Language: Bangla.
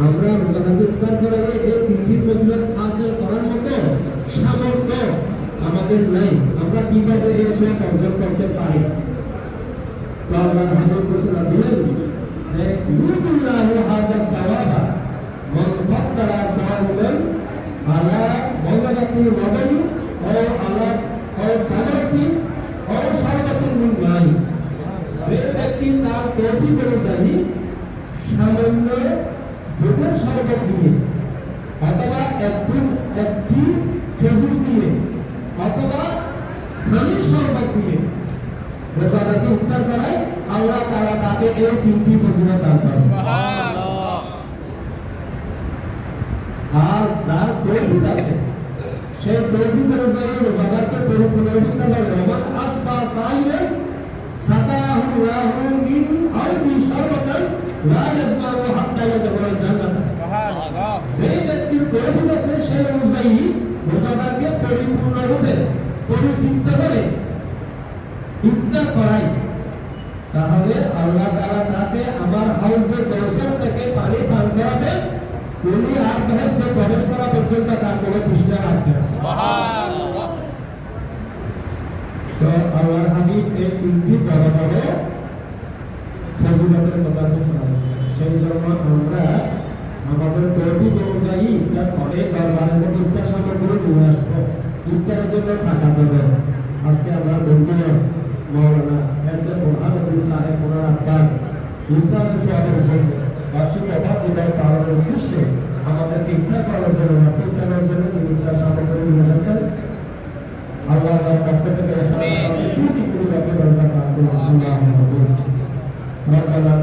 আমরা রোজাদার ইফতার করে এই তিনটি ফজিলত হাসিল করার মতো সামর্থ্য আমাদের নাই। আমরা কিভাবে এই সব অর্জন করতে পারি? তো আল্লাহর হাবিব ঘোষণা দিলেন যে ইউদুল্লাহু হাযা সাওয়াবা মান ফাদ্দালা সাওয়াবান আলা ওয়াজাতি ওয়াদানি ও আলা ও তামাতি ও শারবাতিন মিন মাই। যে ব্যক্তি তার তৌফিক অনুযায়ী সামান্য দুধের শরবত দিয়ে অথবা একটি খেজুর দিয়ে অথবা পানির শরবত দিয়ে রোজাদারকে ইফতার করায়, আল্লাহ তাআলা তাকে এই তিনটি ফজিলত দান করেন। সুবহানাল্লাহ। আর যার তৌফিক আছে সে তৌফিক অনুযায়ী রোজাদারকে পরিপূর্ণ দিতে পারে। ওমান আসবা সাইলেন সাতাহুল্লাহু মিন আরদি শারবাতান লা ইয়াজমাউ হাত্তা ইয়াদখুলাল জান্নাত। সুবহানাল্লাহ। যে ব্যক্তির তৌফিক আছে সেই অনুযায়ী রোজাদারকে পরিপূর্ণরূপে পরিতৃপ্ত করে ইফতার করায়, তাহলে আল্লাহ তাআলা তাকে আমার হাউজে কাউসার থেকে পানি পান করাবে, উনি আর বেহেশতে প্রবেশ করা পর্যন্ত তার কোনো তৃষ্ণা রাখবে না। সুবহানাল্লাহ। তো আল্লাহর হাবিব এই তিনটি বড় বড় ফজিলতের কথা ঘোষণা করেছেন। সেই জন্য আমরা আমাদের তৌফিক অনুযায়ী ইফতার করে দরবারের মধ্যে ইফতার সামগ্রী নিয়ে আসবো, ইফতারের জন্য টাকা দেবো। আজকে আমরা বন্ধু মৌলানা এসে বুরহানুদ্দিন সাহেব ওনার আব্বার ইসলামের সওয়াবের জন্য বার্ষিক অভাব দিবস পালনের উদ্দেশ্যে আমাদেরকে ইফতার করার জন্য ইফতারের জন্য তিনি ইফতার সামগ্রী নিয়ে আসেন। আল্লাহ তার পক্ষ থেকে কোটি কোটি টাকা দরকার। আল্লাহ